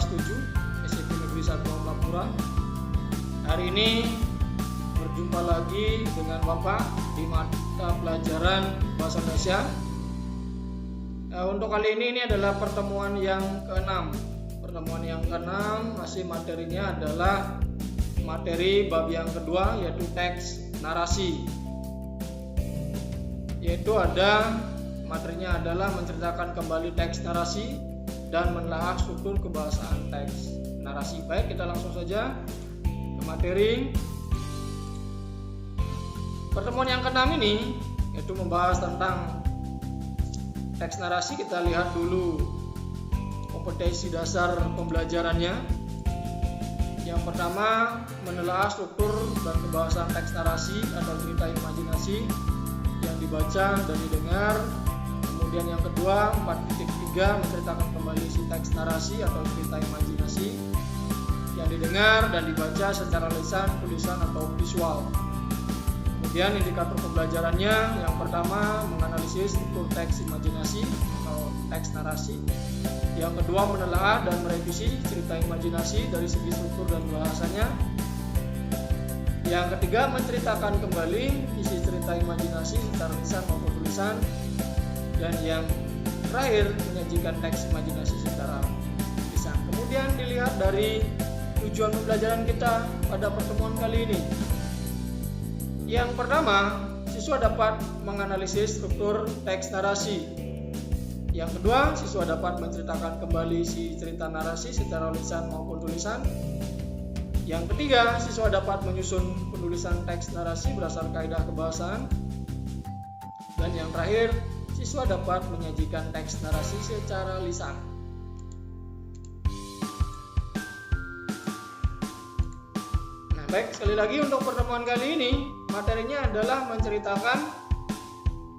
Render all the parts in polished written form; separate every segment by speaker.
Speaker 1: 7 SMP Negeri 1 Amlapura. Hari ini berjumpa lagi dengan Bapak di mata pelajaran Bahasa Indonesia. Untuk kali ini adalah pertemuan yang ke-6. Pertemuan yang ke-6 masih materinya adalah materi bab yang kedua, yaitu teks narasi. Yaitu ada materinya adalah menceritakan kembali teks narasi dan menelaah struktur kebahasaan teks narasi. Baik, kita langsung saja ke materi. Pertemuan yang ke-6 ini yaitu membahas tentang teks narasi. Kita lihat dulu kompetensi dasar pembelajarannya. Yang pertama, menelaah struktur dan kebahasaan teks narasi atau cerita imajinasi yang dibaca dan didengar. Kemudian yang kedua, 4.3, menceritakan kembali isi teks narasi atau cerita imajinasi yang didengar dan dibaca secara lisan, tulisan atau visual. Kemudian indikator pembelajarannya, yang pertama menganalisis struktur teks imajinasi atau teks narasi. Yang kedua, menelaah dan merevisi cerita imajinasi dari segi struktur dan bahasanya. Yang ketiga, menceritakan kembali isi cerita imajinasi secara lisan maupun tulisan. Dan yang terakhir, menyajikan teks imajinasi secara lisan. Kemudian dilihat dari tujuan pembelajaran kita pada pertemuan kali ini. Yang pertama, siswa dapat menganalisis struktur teks narasi. Yang kedua, siswa dapat menceritakan kembali si cerita narasi secara lisan maupun tulisan. Yang ketiga, siswa dapat menyusun penulisan teks narasi berdasar kaidah kebahasaan. Dan yang terakhir, siswa dapat menyajikan teks narasi secara lisan. Nah, baik, sekali lagi untuk pertemuan kali ini, materinya adalah menceritakan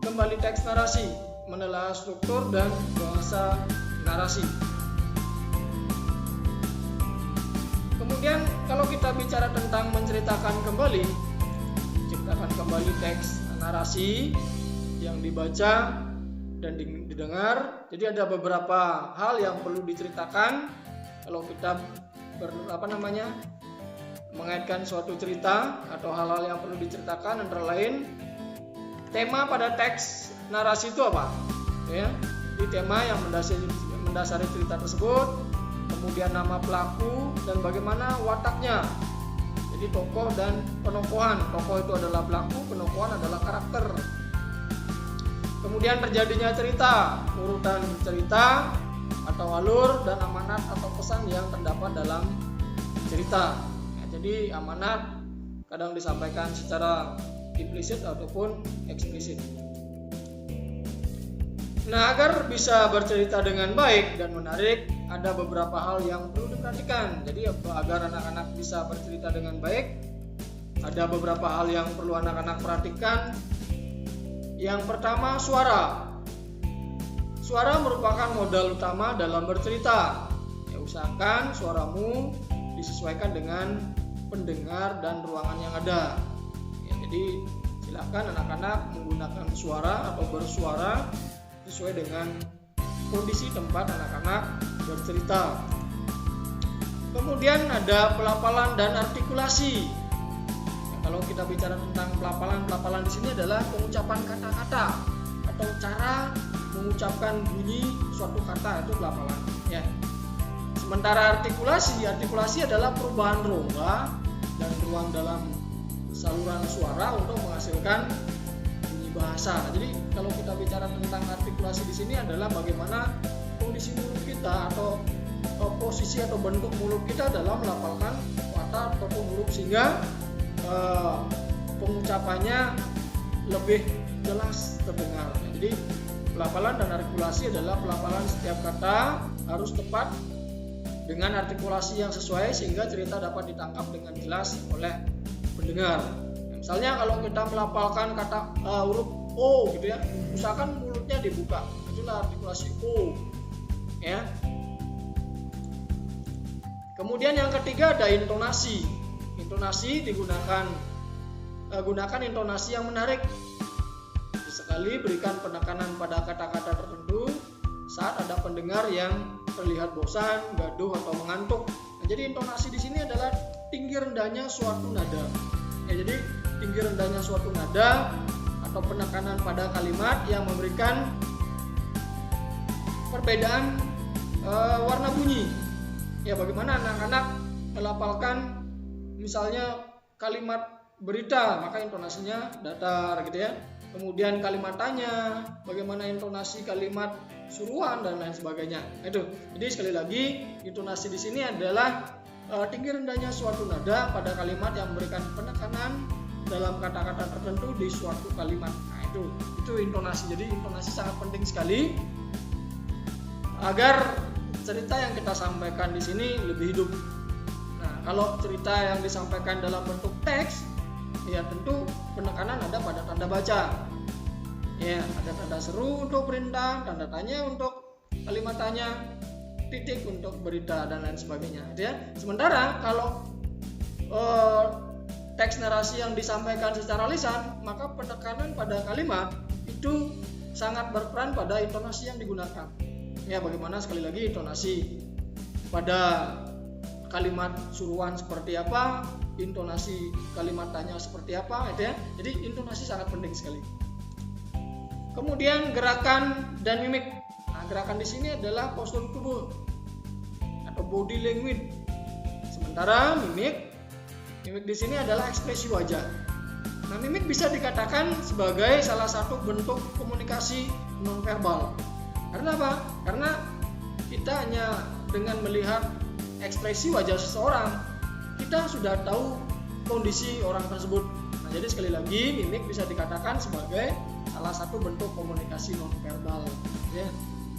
Speaker 1: kembali teks narasi, menelaah struktur dan bahasa narasi. Kemudian kalau kita bicara tentang menceritakan kembali teks narasi yang dibaca dan didengar. Jadi ada beberapa hal yang perlu diceritakan kalau kita mengaitkan suatu cerita atau hal-hal yang perlu diceritakan, antara lain tema pada teks narasi itu apa? Ya, di tema yang mendasari cerita tersebut, kemudian nama pelaku dan bagaimana wataknya. Jadi tokoh dan penokohan. Tokoh itu adalah pelaku, penokohan adalah karakter. Kemudian terjadinya cerita, urutan cerita atau alur, dan amanat atau pesan yang terdapat dalam cerita. Ya, jadi amanat kadang disampaikan secara implisit ataupun eksplisit. Nah, agar bisa bercerita dengan baik dan menarik, ada beberapa hal yang perlu diperhatikan. Jadi agar anak-anak bisa bercerita dengan baik, ada beberapa hal yang perlu anak-anak perhatikan. Yang pertama, suara. Suara merupakan modal utama dalam bercerita. Ya, usahakan suaramu disesuaikan dengan pendengar dan ruangan yang ada. Ya, jadi silakan anak-anak menggunakan suara atau bersuara sesuai dengan kondisi tempat anak-anak bercerita. Kemudian ada pelafalan dan artikulasi. Kalau kita bicara tentang pelafalan di sini adalah pengucapan kata-kata atau cara mengucapkan bunyi suatu kata, itu pelafalan. Ya. Sementara artikulasi adalah perubahan rongga dan ruang dalam saluran suara untuk menghasilkan bunyi bahasa. Jadi kalau kita bicara tentang artikulasi di sini adalah bagaimana kondisi mulut kita atau posisi atau bentuk mulut kita dalam melafalkan kata ataupun huruf sehingga pengucapannya lebih jelas terdengar. Jadi pelafalan dan artikulasi adalah pelafalan setiap kata harus tepat dengan artikulasi yang sesuai sehingga cerita dapat ditangkap dengan jelas oleh pendengar. Misalnya kalau kita melafalkan kata huruf O gitu ya, usahakan mulutnya dibuka. Itulah artikulasi O. Ya. Kemudian yang ketiga ada intonasi. Intonasi gunakan intonasi yang menarik. Sekali berikan penekanan pada kata-kata tertentu saat ada pendengar yang terlihat bosan, gaduh atau mengantuk. Nah, jadi intonasi di sini adalah tinggi rendahnya suatu nada. Ya, jadi tinggi rendahnya suatu nada atau penekanan pada kalimat yang memberikan perbedaan warna bunyi. Ya, bagaimana anak-anak melafalkan misalnya kalimat berita, maka intonasinya datar gitu ya. Kemudian kalimat tanya, bagaimana intonasi kalimat suruhan dan lain sebagainya. Itu. Jadi sekali lagi intonasi di sini adalah tinggi rendahnya suatu nada pada kalimat yang memberikan penekanan dalam kata-kata tertentu di suatu kalimat. Nah, itu intonasi. Jadi intonasi sangat penting sekali agar cerita yang kita sampaikan di sini lebih hidup. Nah, kalau cerita yang disampaikan dalam bentuk teks, ya tentu penekanan ada pada tanda baca. Ya, ada tanda seru untuk perintah, tanda tanya untuk kalimat tanya, titik untuk berita dan lain sebagainya. Ya. Sementara kalau teks narasi yang disampaikan secara lisan, maka penekanan pada kalimat itu sangat berperan pada intonasi yang digunakan. Ya, bagaimana sekali lagi intonasi pada kalimat suruhan seperti apa, intonasi kalimat tanya seperti apa, gitu ya. Jadi intonasi sangat penting sekali. Kemudian gerakan dan mimik. Nah, gerakan di sini adalah postur tubuh atau body language. Sementara mimik di sini adalah ekspresi wajah. Nah, mimik bisa dikatakan sebagai salah satu bentuk komunikasi nonverbal. Karena apa? Karena kita hanya dengan melihat ekspresi wajah seseorang, kita sudah tahu kondisi orang tersebut. Nah, jadi sekali lagi mimik bisa dikatakan sebagai salah satu bentuk komunikasi nonverbal. Ya,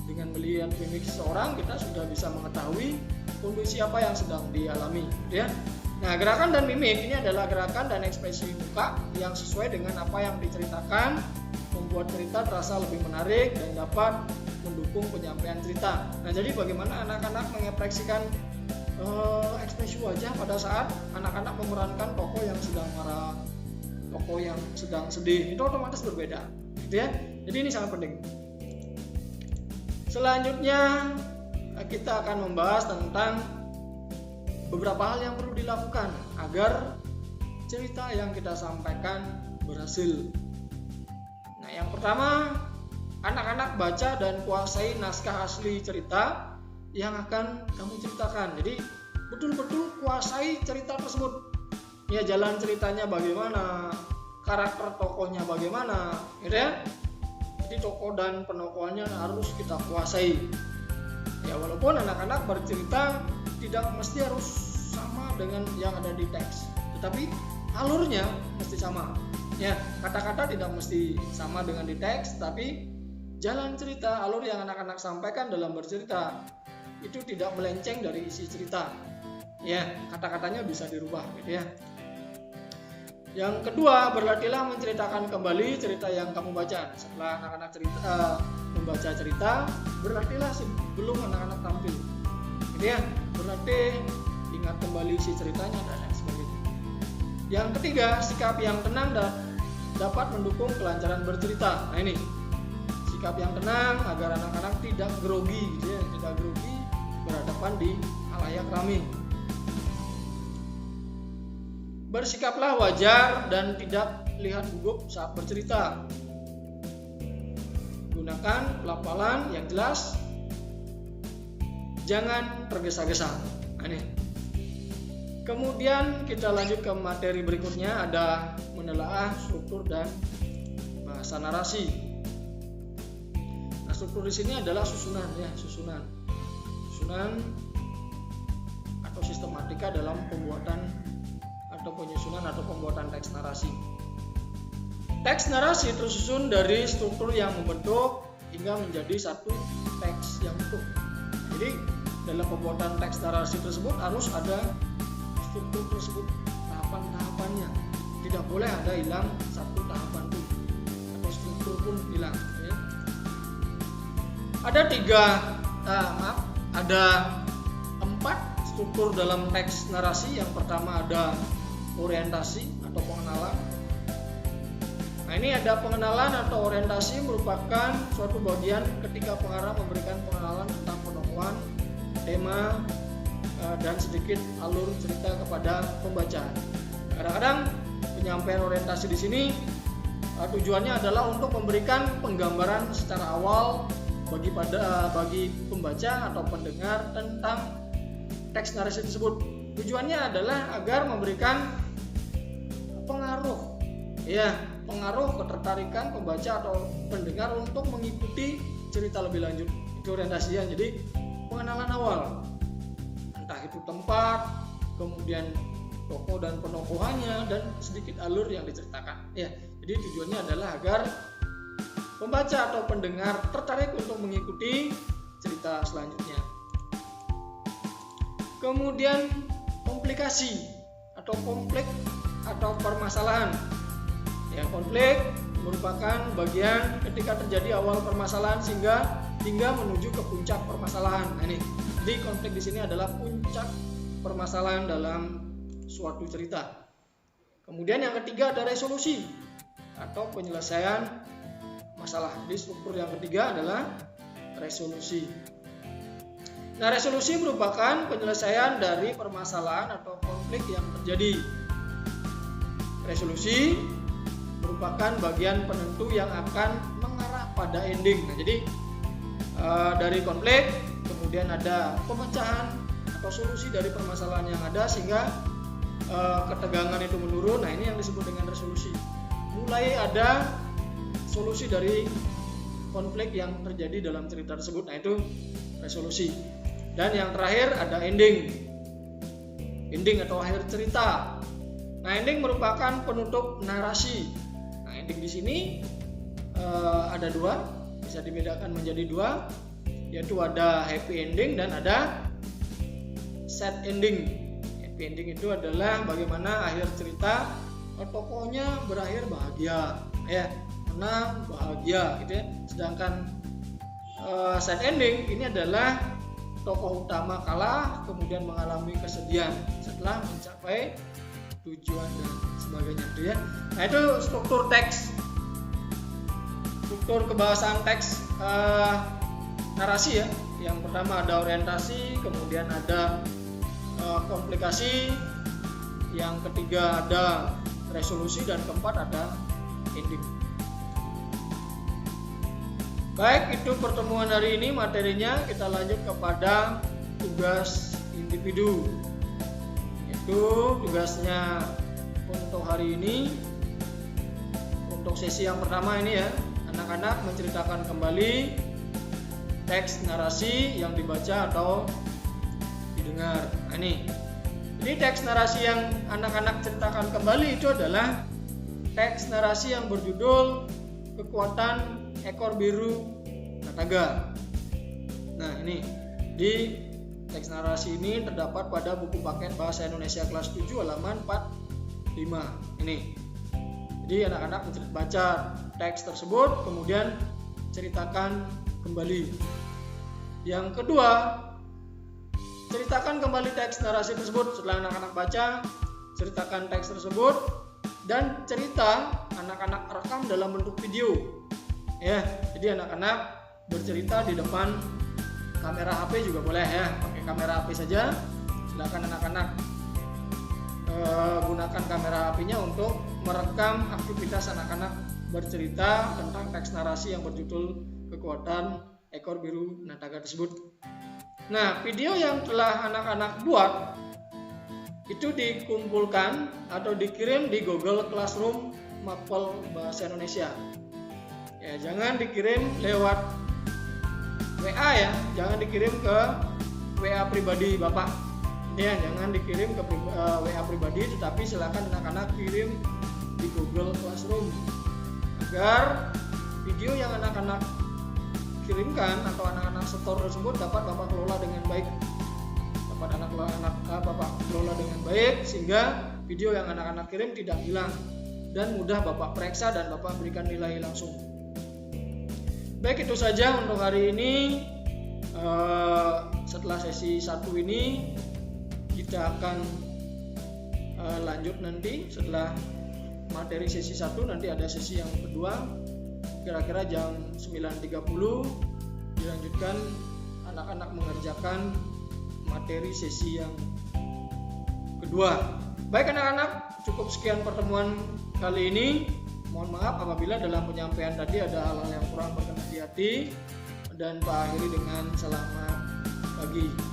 Speaker 1: dengan melihat mimik seseorang kita sudah bisa mengetahui kondisi apa yang sedang dialami. Ya. Nah, gerakan dan mimik ini adalah gerakan dan ekspresi muka yang sesuai dengan apa yang diceritakan, membuat cerita terasa lebih menarik dan dapat mendukung penyampaian cerita. Nah, jadi bagaimana anak-anak mengekspresikan ekspresi wajah pada saat anak-anak memerankan tokoh yang sedang marah, tokoh yang sedang sedih, itu otomatis berbeda, gitu ya. Jadi ini sangat penting. Selanjutnya kita akan membahas tentang beberapa hal yang perlu dilakukan agar cerita yang kita sampaikan berhasil. Nah, yang pertama, anak-anak baca dan kuasai naskah asli cerita yang akan kamu ceritakan. Jadi betul-betul kuasai cerita tersebut. Ya, jalan ceritanya bagaimana, karakter tokohnya bagaimana, gitu ya. Jadi tokoh dan penokohannya harus kita kuasai. Ya, walaupun anak-anak bercerita tidak mesti harus sama dengan yang ada di teks, tetapi alurnya mesti sama. Ya, kata-kata tidak mesti sama dengan di teks, tapi jalan cerita, alur yang anak-anak sampaikan dalam bercerita itu tidak melenceng dari isi cerita. Ya, kata-katanya bisa dirubah, gitu ya. Yang kedua, berlatihlah menceritakan kembali cerita yang kamu baca. Setelah anak-anak membaca cerita, berlatihlah sebelum anak-anak tampil, gitu ya. Berlatih ingat kembali isi ceritanya dan lain sebagainya. Yang ketiga, sikap yang tenang dan dapat mendukung kelancaran bercerita. Nah, ini sikap yang tenang agar anak-anak tidak grogi, gitu ya, tidak grogi berhadapan di halayak ramai. Bersikaplah wajar dan tidak terlihat gugup saat bercerita. Gunakan pelafalan yang jelas, jangan tergesa-gesa. Nah, ini. Kemudian kita lanjut ke materi berikutnya, ada menelaah struktur dan bahasa narasi. Nah, struktur di sini adalah susunan atau sistematika dalam pembuatan atau penyusunan atau pembuatan teks narasi. Teks narasi tersusun dari struktur yang membentuk hingga menjadi satu teks yang utuh. Jadi dalam pembuatan teks narasi tersebut harus ada struktur tersebut, tahapan-tahapannya. Tidak boleh ada hilang satu tahapan pun atau struktur pun hilang. Ya. Ada 4 struktur dalam teks narasi. Yang pertama ada orientasi atau pengenalan. Nah, ini ada pengenalan atau orientasi merupakan suatu bagian ketika pengarang memberikan pengenalan tentang penokohan tema dan sedikit alur cerita kepada pembaca. Kadang-kadang penyampaian orientasi di sini tujuannya adalah untuk memberikan penggambaran secara awal bagi pembaca atau pendengar tentang teks narasi tersebut. Tujuannya adalah agar memberikan pengaruh ketertarikan pembaca atau pendengar untuk mengikuti cerita lebih lanjut. Itu orientasinya. Jadi pengenalan awal, entah itu tempat, kemudian tokoh dan penokohannya, dan sedikit alur yang diceritakan. Jadi tujuannya adalah agar pembaca atau pendengar tertarik untuk mengikuti cerita selanjutnya. Kemudian komplikasi atau konflik atau permasalahan. Konflik merupakan bagian ketika terjadi awal permasalahan hingga menuju ke puncak permasalahan. Jadi konflik di sini adalah puncak permasalahan dalam suatu cerita. Kemudian yang ketiga ada resolusi atau penyelesaian masalah. Jadi struktur yang ketiga adalah resolusi. Resolusi merupakan penyelesaian dari permasalahan atau konflik yang terjadi. Resolusi merupakan bagian penentu yang akan mengarah pada ending. Jadi dari konflik kemudian ada pemecahan atau solusi dari permasalahan yang ada sehingga ketegangan itu menurun. Ini yang disebut dengan resolusi. Mulai ada solusi dari konflik yang terjadi dalam cerita tersebut. Itu resolusi. Dan yang terakhir ada ending atau akhir cerita. Ending merupakan penutup narasi. Ending di sini ada dua, bisa dibedakan menjadi dua, yaitu ada happy ending dan ada sad ending. Happy ending itu adalah bagaimana akhir cerita tokohnya berakhir bahagia, menang bahagia, gitu ya. Sedangkan sad ending ini adalah tokoh utama kalah kemudian mengalami kesedihan setelah mencapai tujuan dan sebagainya, gitu ya. Itu struktur teks, struktur kebahasaan teks narasi ya. Yang pertama ada orientasi, kemudian ada komplikasi, yang ketiga ada resolusi, dan keempat ada ending. Baik, itu pertemuan hari ini materinya. Kita lanjut kepada tugas individu. Itu tugasnya untuk hari ini. Untuk sesi yang pertama ini ya, anak-anak menceritakan kembali teks narasi yang dibaca atau didengar. Jadi teks narasi yang anak-anak ceritakan kembali itu adalah teks narasi yang berjudul Kekuatan Ekor Biru Nataga. Di teks narasi ini terdapat pada buku paket Bahasa Indonesia kelas 7 halaman 45. Jadi anak-anak baca teks tersebut kemudian ceritakan kembali. Yang kedua, ceritakan kembali teks narasi tersebut. Setelah anak-anak baca, ceritakan teks tersebut dan cerita anak-anak rekam dalam bentuk video. Jadi anak-anak bercerita di depan kamera HP juga boleh ya, pakai kamera HP saja. Silakan anak-anak gunakan kamera HP-nya untuk merekam aktivitas anak-anak bercerita tentang teks narasi yang berjudul Kekuatan Ekor Biru Nataga tersebut. Video yang telah anak-anak buat itu dikumpulkan atau dikirim di Google Classroom Mapel Bahasa Indonesia. Jangan dikirim lewat WA ya, jangan dikirim ke WA pribadi Bapak. Jangan dikirim ke WA pribadi, tetapi silakan anak-anak kirim di Google Classroom agar video yang anak-anak kirimkan atau anak-anak setor tersebut dapat Bapak kelola dengan baik. Bapak kelola dengan baik sehingga video yang anak-anak kirim tidak hilang dan mudah Bapak periksa dan Bapak berikan nilai langsung. Baik, itu saja untuk hari ini. Setelah sesi 1 ini kita akan lanjut nanti. Setelah materi sesi 1 nanti ada sesi yang kedua, kira-kira jam 9.30 dilanjutkan anak-anak mengerjakan materi sesi yang kedua. Baik anak-anak, cukup sekian pertemuan kali ini. Mohon maaf apabila dalam penyampaian tadi ada hal-hal yang kurang berkenan di hati, dan Pak akhiri dengan selamat pagi.